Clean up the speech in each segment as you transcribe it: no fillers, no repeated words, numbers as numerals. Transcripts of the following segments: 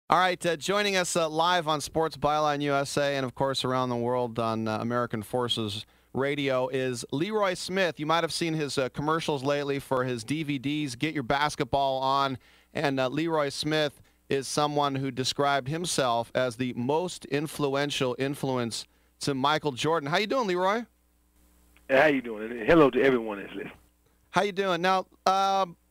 All right, joining us live on Sports Byline USA and, of course, around the world on American Forces Radio is Leroy Smith. You might have seen his commercials lately for his DVDs, Get Your Basketball On. And Leroy Smith is someone who described himself as the most influential influence to Michael Jordan. How you doing, Leroy? Hey, how you doing? And hello to everyone that's listening. How you doing? Now,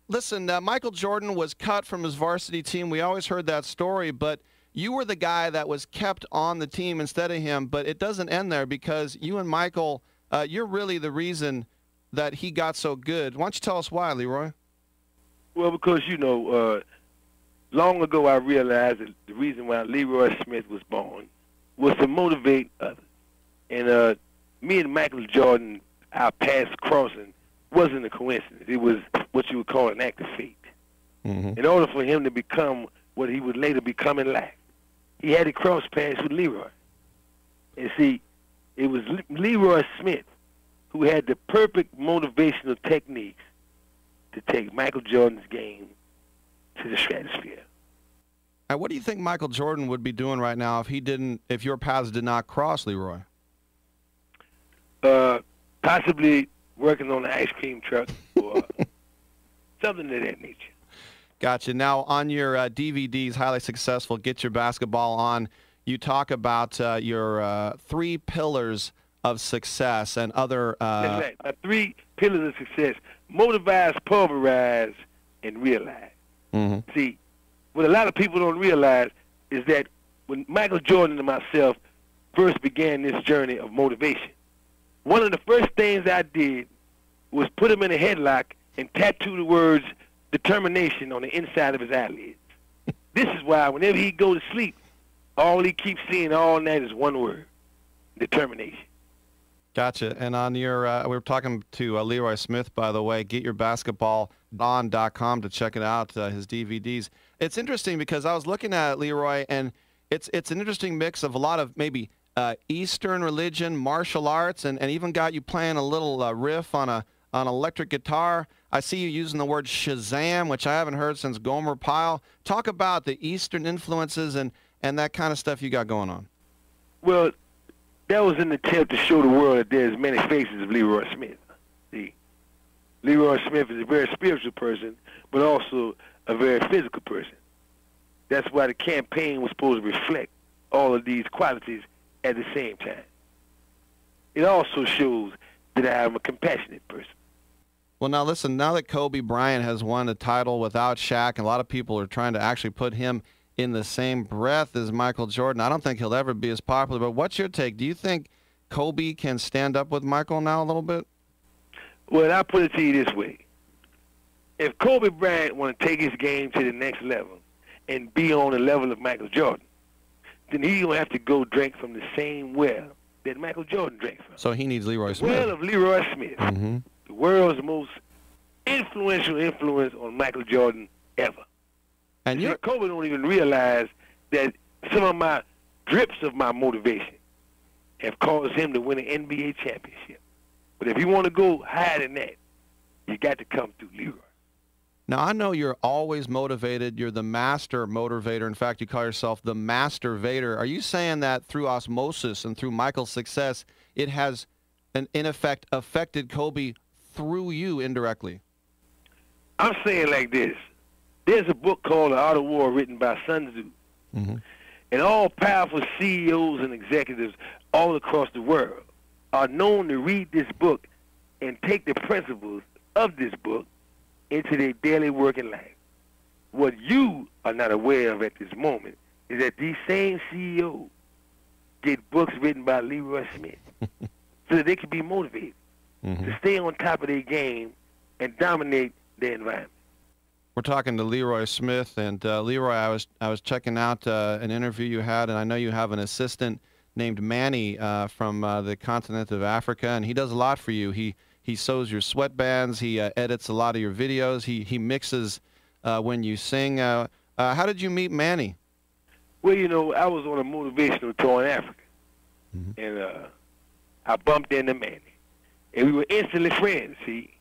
listen, Michael Jordan was cut from his varsity team. We always heard that story, but you were the guy that was kept on the team instead of him. But it doesn't end there because you and Michael, you're really the reason that he got so good. Why don't you tell us why, Leroy? Well, because, long ago I realized that the reason why Leroy Smith was born was to motivate others. And me and Michael Jordan, our paths crossing, wasn't a coincidence. It was what you would call an act of fate. Mm-hmm. In order for him to become what he would later become in life, he had to cross paths with Leroy. And see, it was Leroy Smith who had the perfect motivational techniques to take Michael Jordan's game to the stratosphere. And what do you think Michael Jordan would be doing right now if your paths did not cross, Leroy? Possibly working on an ice cream truck or something of that nature. Gotcha. Now, on your DVDs, Highly Successful, Get Your Basketball On, you talk about your 3 pillars of success and other... That's right. My 3 pillars of success: motivize, pulverize, and realize. Mm-hmm. See, what a lot of people don't realize is that when Michael Jordan and myself first began this journey of motivation, one of the first things I did was put him in a headlock and tattoo the words determination on the inside of his eyelids. This is why whenever he go to sleep, all he keeps seeing all night is one word: determination. Gotcha. And on your, we were talking to Leroy Smith, by the way, getyourbasketballon.com to check it out, his DVDs. It's interesting because I was looking at it, Leroy, and it's an interesting mix of a lot of maybe Eastern religion, martial arts, and even got you playing a little riff on an electric guitar. I see you using the word Shazam, which I haven't heard since Gomer Pyle. Talk about the Eastern influences and that kind of stuff you got going on. Well, that was an attempt to show the world that there's many faces of Leroy Smith. See, Leroy Smith is a very spiritual person, but also a very physical person. That's why the campaign was supposed to reflect all of these qualities at the same time. It also shows that I am a compassionate person. Well, now listen, now that Kobe Bryant has won a title without Shaq, and a lot of people are trying to actually put him in the same breath as Michael Jordan, I don't think he'll ever be as popular. But what's your take? Do you think Kobe can stand up with Michael now a little bit? Well, I'll put it to you this way. If Kobe Bryant want to take his game to the next level and be on the level of Michael Jordan, then he's going to have to go drink from the same well that Michael Jordan drank from. So he needs Leroy Smith. The well of Leroy Smith, mm-hmm. the world's most influential influence on Michael Jordan ever. And see, Kobe don't even realize that some of my drips of my motivation have caused him to win an NBA championship. But if you want to go higher than that, you got to come through Leroy. Now, I know you're always motivated. You're the master motivator. In fact, you call yourself the master Vader. Are you saying that through osmosis and through Michael's success, it has, in effect, affected Kobe through you indirectly? I'm saying like this. There's a book called The Art of War written by Sun Tzu. Mm-hmm. And all powerful CEOs and executives all across the world are known to read this book and take the principles of this book into their daily working life. What you are not aware of at this moment is that these same CEOs get books written by Leroy Smith so that they can be motivated mm-hmm. to stay on top of their game and dominate their environment. We're talking to Leroy Smith, and Leroy, I was checking out an interview you had, and I know you have an assistant named Manny from the continent of Africa, and he does a lot for you. He sews your sweatbands. He edits a lot of your videos. He mixes when you sing. How did you meet Manny? Well, I was on a motivational tour in Africa, mm-hmm. and I bumped into Manny, and we were instantly friends. See,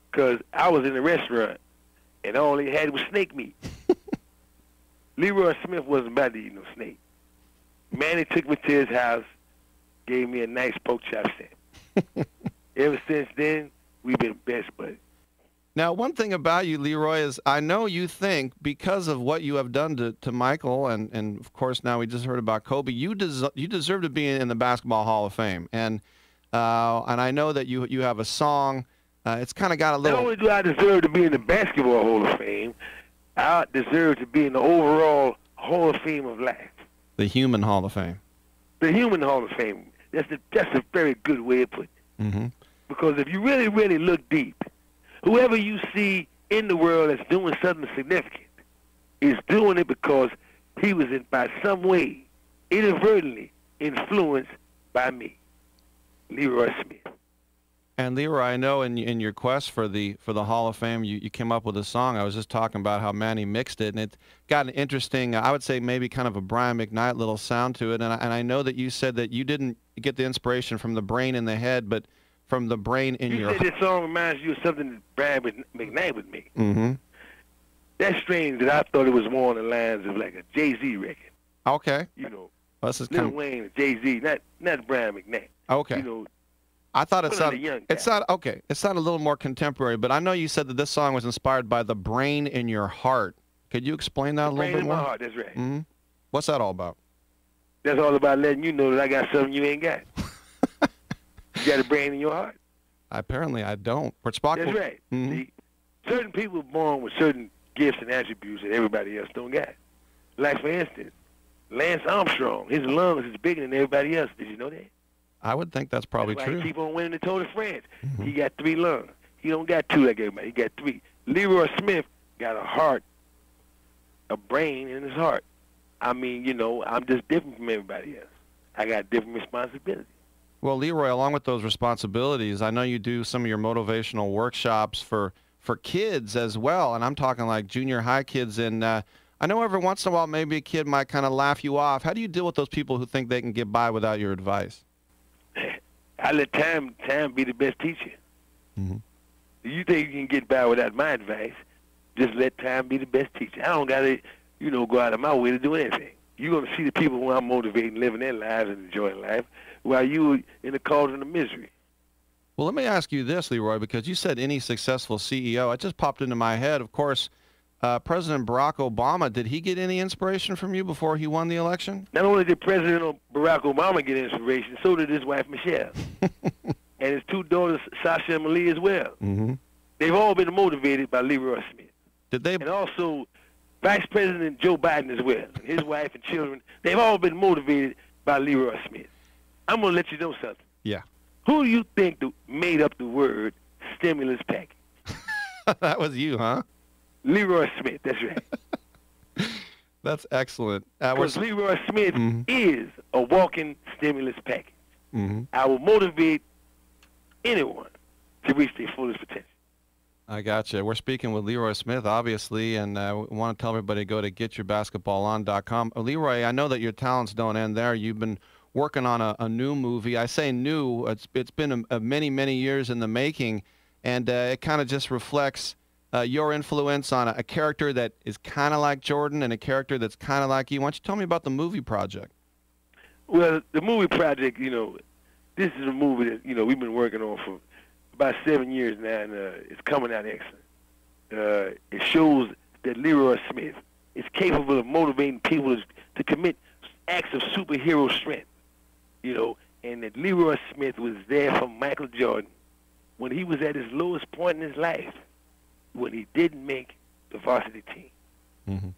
because I was in the restaurant, and all they had was snake meat. Leroy Smith wasn't about to eat no snake. Manny took me to his house, gave me a nice pork chop sandwich. Ever since then, we've been best buddies. Now, one thing about you, Leroy, is I know you think because of what you have done to Michael, and of course now we just heard about Kobe, you deserve to be in the Basketball Hall of Fame. And I know that you have a song. It's kind of got a little. Not only do I deserve to be in the Basketball Hall of Fame, I deserve to be in the overall Hall of Fame of life. The Human Hall of Fame. The Human Hall of Fame. That's a very good way to put it. Mm-hmm. Because if you really, really look deep, whoever you see in the world that's doing something significant is doing it because he was by some way, inadvertently, influenced by me, Leroy Smith. And Leroy, I know in your quest for the Hall of Fame, you came up with a song. I was just talking about how Manny mixed it, and it got an interesting, I would say maybe kind of a Brian McKnight little sound to it. And I know that you said that you didn't get the inspiration from the brain in the head, but from the brain in your heart. You said this song reminds you of something that Brian McKnight would make. Mm-hmm. That's strange that I thought it was more on the lines of like a Jay-Z record. Okay. You know, well, this is Lil Wayne and Jay-Z, not Brian McKnight. Okay. You know, I thought it sounded, it's not a little more contemporary, but I know you said that this song was inspired by the brain in your heart. Could you explain that a little bit more? The brain in my heart, that's right. Mm-hmm. What's that all about? That's all about letting you know that I got something you ain't got. You got a brain in your heart? Apparently I don't. That's right. Mm-hmm. See, certain people are born with certain gifts and attributes that everybody else don't got. Like, for instance, Lance Armstrong, his lungs is bigger than everybody else. Did you know that? I would think that's probably true. He keep on winning the Tour de France. Mm-hmm. He got 3 lungs. He don't got 2 like everybody. He got 3. Leroy Smith got a heart, a brain in his heart. I mean, you know, I'm just different from everybody else. I got different responsibilities. Well, Leroy, along with those responsibilities, I know you do some of your motivational workshops for kids as well, and I'm talking like junior high kids. And I know every once in a while maybe a kid might kind of laugh you off. How do you deal with those people who think they can get by without your advice? I let time be the best teacher. Mm-hmm. If you think you can get by without my advice, just let time be the best teacher. I don't got to, you know, go out of my way to do anything. You're going to see the people who I'm motivating living their lives and enjoying life while you in the cauldron of misery. Well, let me ask you this, Leroy, because you said any successful CEO. It just popped into my head. Of course, President Barack Obama, did he get any inspiration from you before he won the election? Not only did President Barack Obama get inspiration, so did his wife, Michelle. And his 2 daughters, Sasha and Malia, as well. Mm-hmm. They've all been motivated by Leroy Smith. Did they? And also Vice President Joe Biden as well, and his wife and children. They've all been motivated by Leroy Smith. I'm going to let you know something. Yeah. Who do you think made up the word stimulus package? That was you, huh? Leroy Smith, that's right. That's excellent. Because Leroy Smith is a walking stimulus package. Mm-hmm. I will motivate anyone to reach their fullest potential. I gotcha. We're speaking with Leroy Smith, obviously, and I want to tell everybody to go to getyourbasketballon.com. Leroy, I know that your talents don't end there. You've been working on a new movie. I say new. It's been many, many years in the making, and it kind of just reflects your influence on a character that is kind of like Jordan and a character that's kind of like you. Why don't you tell me about the movie project? Well, the movie project, you know, this is a movie that, you know, we've been working on for about 7 years now, and it's coming out excellent. It shows that Leroy Smith is capable of motivating people to commit acts of superhero strength, you know, and that Leroy Smith was there for Michael Jordan when he was at his lowest point in his life, when he didn't make the varsity team. Mm-hmm.